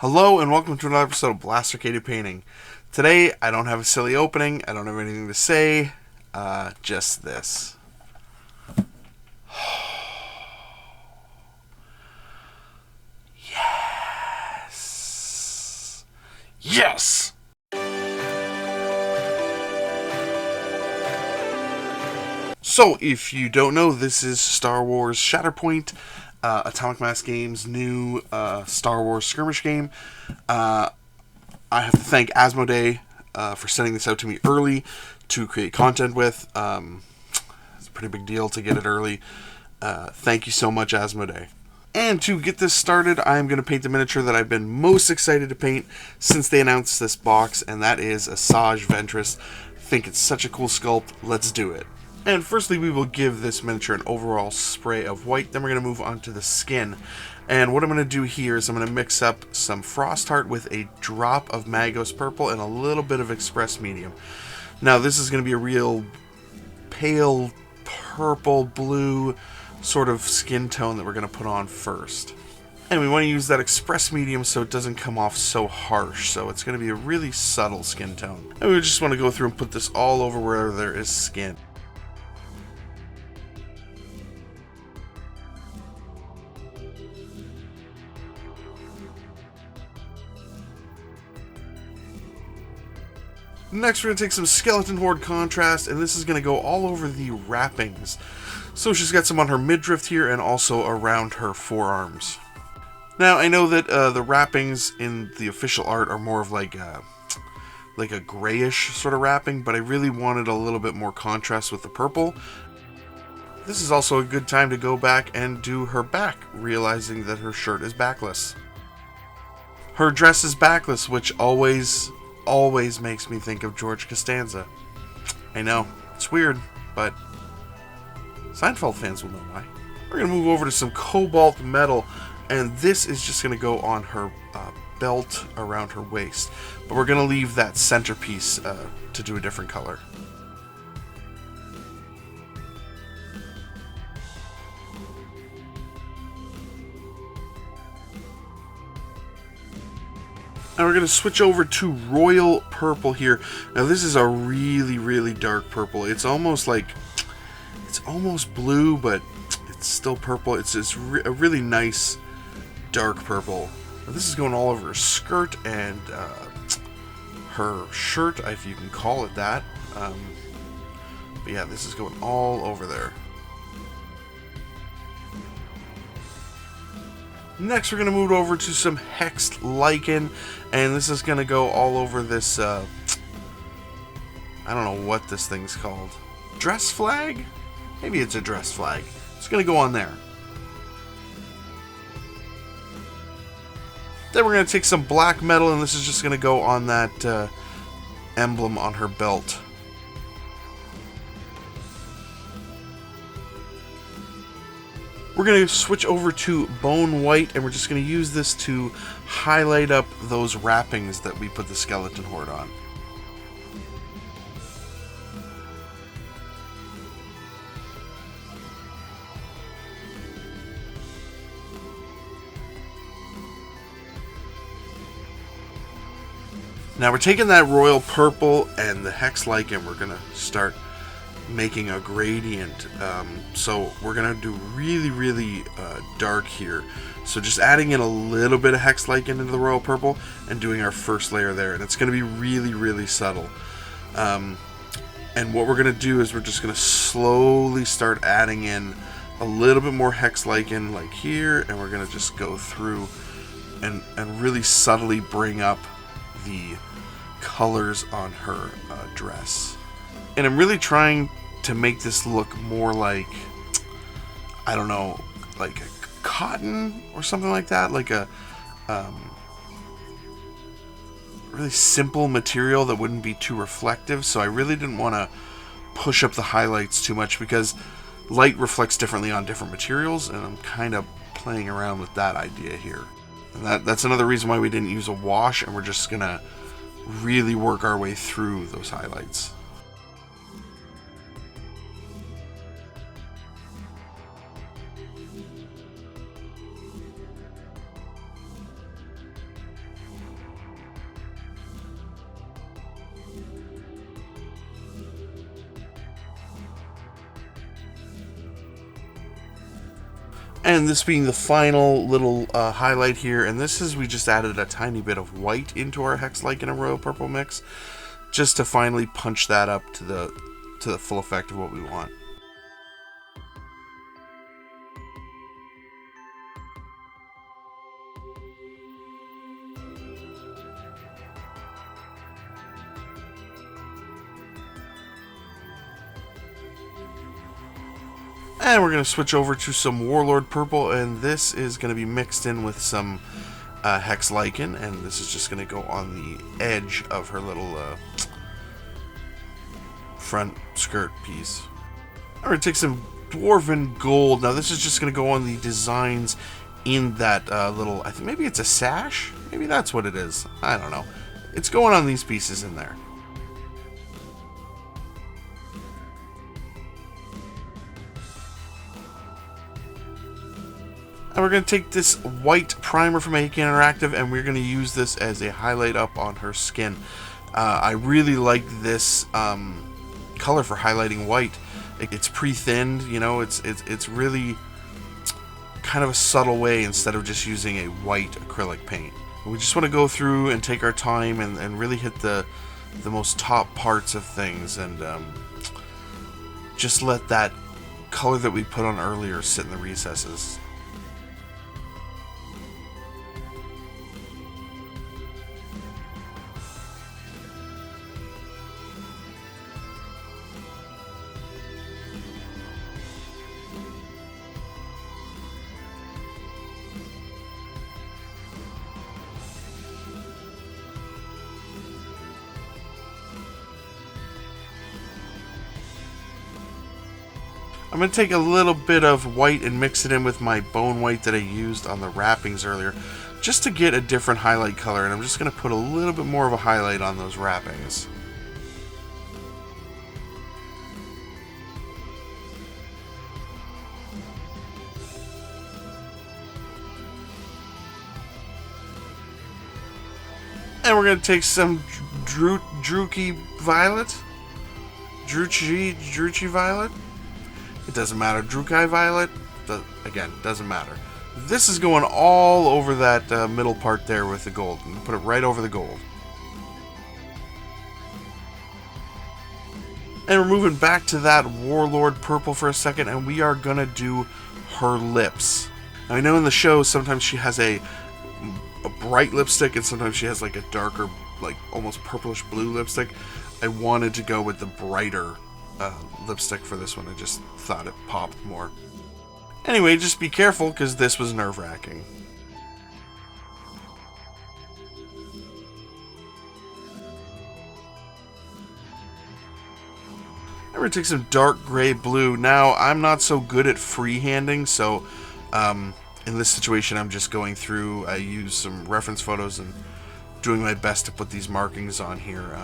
Hello and welcome to another episode of Blastercated Painting. Today I don't have a silly opening, I don't have anything to say, just this. Yes! Yes! So, if you don't know, this is Star Wars Shatterpoint, Atomic Mass Games' new Star Wars skirmish game. I have to thank Asmodee for sending this out to me early to create content with. It's a pretty big deal to get it early. Thank you so much, Asmodee. And to get this started, I'm going to paint the miniature that I've been most excited to paint since they announced this box, and that is Asajj Ventress. I think it's such a cool sculpt. Let's do it. And firstly, we will give this miniature an overall spray of white. Then we're going to move on to the skin. And what I'm going to do here is I'm going to mix up some Frostheart with a drop of Magos Purple and a little bit of Express Medium. Now, this is going to be a real pale purple blue sort of skin tone that we're going to put on first. And we want to use that Express Medium so it doesn't come off so harsh. So it's going to be a really subtle skin tone. And we just want to go through and put this all over where there is skin. Next, we're going to take some Skeleton Horde contrast, and this is going to go all over the wrappings. So she's got some on her midriff here and also around her forearms. Now, I know that the wrappings in the official art are more of like a grayish sort of wrapping, but I really wanted a little bit more contrast with the purple. This is also a good time to go back and do her back, realizing that her shirt is backless. Her dress is backless, which always makes me think of George Costanza. I know, it's weird, but Seinfeld fans will know why. We're going to move over to some Cobalt Metal, and this is just going to go on her belt around her waist. But we're going to leave that centerpiece to do a different color. Now we're going to switch over to Royal Purple here. Now this is a really dark purple. It's almost blue, but it's still purple. It's a really nice dark purple. Now this is going all over her skirt and her shirt, if you can call it that. But yeah, this is going all over there. Next, we're going to move over to some Hexed Lichen, and this is going to go all over this, I don't know what this thing's called. Dress flag? Maybe it's a dress flag. It's going to go on there. Then we're going to take some black metal, and this is just going to go on that emblem on her belt. We're going to switch over to Bone White, and we're just going to use this to highlight up those wrappings that we put the Skeleton Horde on. Now we're taking that Royal Purple and the Hex Lichen, we're going to start making a gradient. So we're gonna do really dark here, so just adding in a little bit of Hex Lichen into the Royal Purple and doing our first layer there, and it's gonna be really subtle. And what we're gonna do is we're just gonna slowly start adding in a little bit more Hex Lichen like here, and we're gonna just go through and really subtly bring up the colors on her dress. And I'm really trying to make this look more like, I don't know, like a cotton or something like that, like a really simple material that wouldn't be too reflective. So I really didn't want to push up the highlights too much because light reflects differently on different materials, and I'm kind of playing around with that idea here. And that's another reason why we didn't use a wash, and we're just gonna really work our way through those highlights. And this being the final little highlight here, and this is we just added a tiny bit of white into our Hexed Lichen and Royal Purple mix, just to finally punch that up to the full effect of what we want. And we're going to switch over to some Warlord Purple, and this is going to be mixed in with some Hexed Lichen, and this is just going to go on the edge of her little front skirt piece. I'm going to take some Dwarven Gold. Now this is just going to go on the designs in that little, I think maybe it's a sash? Maybe that's what it is. I don't know. It's going on these pieces in there. And we're going to take this white primer from AK Interactive, and we're going to use this as a highlight up on her skin. I really like this color for highlighting white. It's pre-thinned, you know, it's really kind of a subtle way instead of just using a white acrylic paint. We just want to go through and take our time and really hit the most top parts of things, and just let that color that we put on earlier sit in the recesses. I'm going to take a little bit of white and mix it in with my bone white that I used on the wrappings earlier, just to get a different highlight color, and I'm just going to put a little bit more of a highlight on those wrappings. And we're going to take some Druchii Violet. Druchii Violet? It doesn't matter. Druchii Violet? Again, doesn't matter. This is going all over that middle part there with the gold. I'm going to put it right over the gold. And we're moving back to that Warlord Purple for a second, and we are going to do her lips. Now, I know in the show sometimes she has a bright lipstick, and sometimes she has like a darker, like almost purplish blue lipstick. I wanted to go with the brighter lipstick for this one. I just thought it popped more. Anyway, just be careful, because this was nerve-wracking. I'm going to take some dark gray blue. Now, I'm not so good at freehanding, so in this situation I'm just going through. I use some reference photos and doing my best to put these markings on here.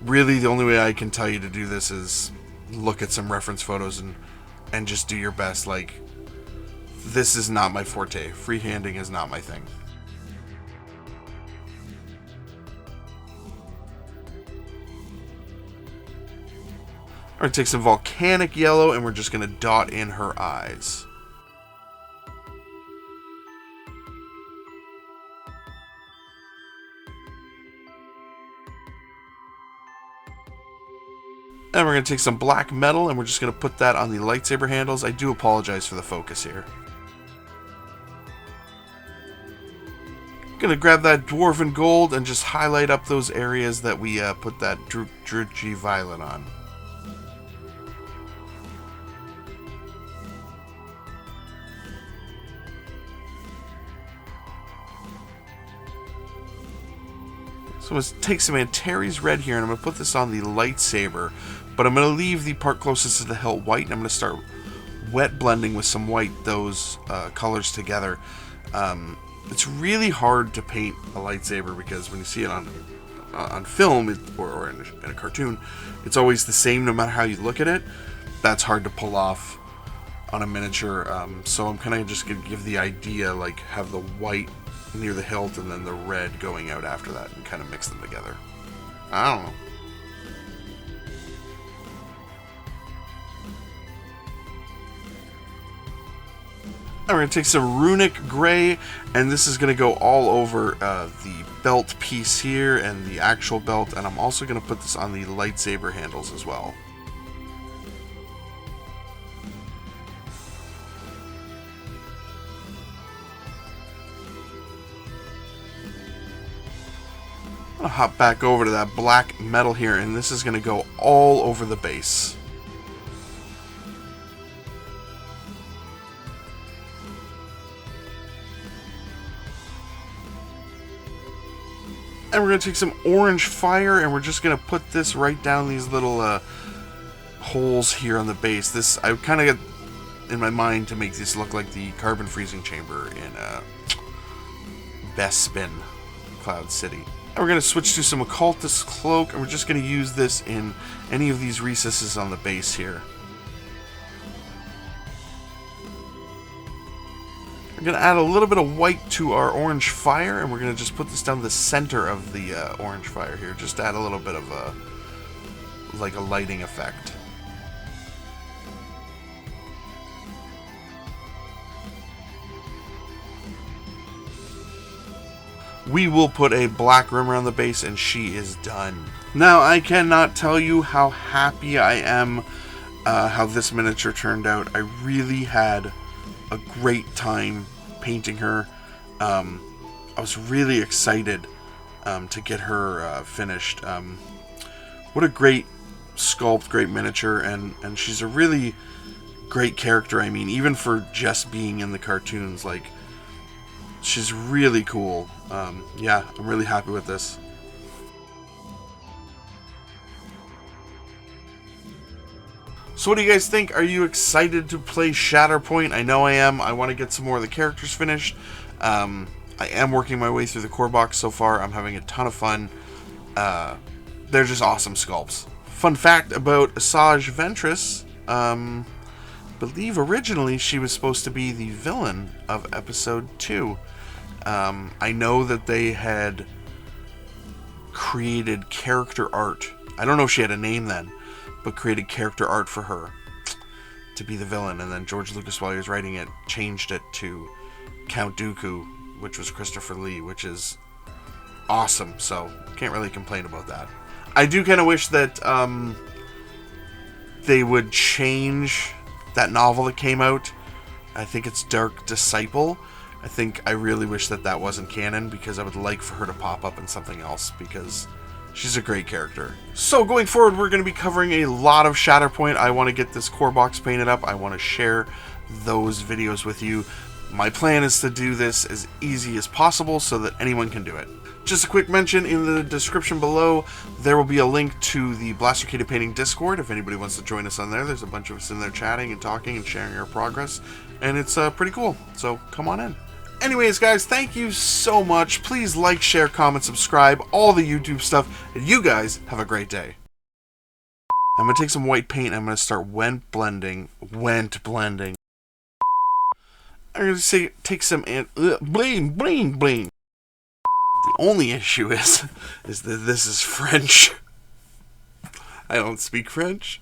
Really, the only way I can tell you to do this is look at some reference photos and just do your best. Like, this is not my forte. Freehanding is not my thing. I'm going to take some Volcanic Yellow, and we're just going to dot in her eyes. And we're going to take some black metal, and we're just going to put that on the lightsaber handles. I do apologize for the focus here. Going to grab that Dwarven Gold and just highlight up those areas that we put that Druchii Violet on. So I'm going to take some Antares Red here, and I'm going to put this on the lightsaber, but I'm going to leave the part closest to the hilt white, and I'm going to start wet blending with some white those colors together. It's really hard to paint a lightsaber, because when you see it on film or in a cartoon, it's always the same no matter how you look at it. That's hard to pull off on a miniature, so I'm kind of just going to give the idea, like have the white near the hilt and then the red going out after that, and kind of mix them together. I don't know. And we're going to take some Runic Grey, and this is going to go all over the belt piece here and the actual belt, and I'm also going to put this on the lightsaber handles as well. I'm going to hop back over to that black metal here, and this is going to go all over the base. And we're going to take some orange fire, and we're just going to put this right down these little holes here on the base. This, I kind of got in my mind to make this look like the carbon freezing chamber in Bespin, Cloud City. And we're going to switch to some Occultist Cloak, and we're just going to use this in any of these recesses on the base here. We're going to add a little bit of white to our orange fire, and we're going to just put this down the center of the orange fire here. Just add a little bit of like a lighting effect. We will put a black rim around the base, and she is done. Now, I cannot tell you how happy I am how this miniature turned out. I really had a great time painting her. I was really excited to get her finished. What a great sculpt, great miniature, and she's a really great character. I mean, even for just being in the cartoons, like, she's really cool. Yeah, I'm really happy with this. So what do you guys think? Are you excited to play Shatterpoint? I know I am. I want to get some more of the characters finished. I am working my way through the core box so far. I'm having a ton of fun. They're just awesome sculpts. Fun fact about Asajj Ventress. Believe originally she was supposed to be the villain of episode 2. I know that they had created character art. I don't know if she had a name then, but created character art for her to be the villain, and then George Lucas, while he was writing it, changed it to Count Dooku, which was Christopher Lee, which is awesome, so can't really complain about that. I do kind of wish that they would change that novel that came out. I think it's Dark Disciple. I really wish that that wasn't canon, because I would like for her to pop up in something else, because she's a great character. So going forward, we're going to be covering a lot of Shatterpoint. I want to get this core box painted up. I want to share those videos with you. My plan is to do this as easy as possible so that anyone can do it. Just a quick mention, in the description below, there will be a link to the Blastercated Painting Discord. If anybody wants to join us on there, there's a bunch of us in there chatting and talking and sharing our progress, and it's pretty cool, so come on in. Anyways, guys, thank you so much. Please like, share, comment, subscribe, all the YouTube stuff, and you guys have a great day. I'm going to take some white paint, and I'm going to start went blending. I'm going to take some bling, bling, bling. The only issue is that this is French. I don't speak French.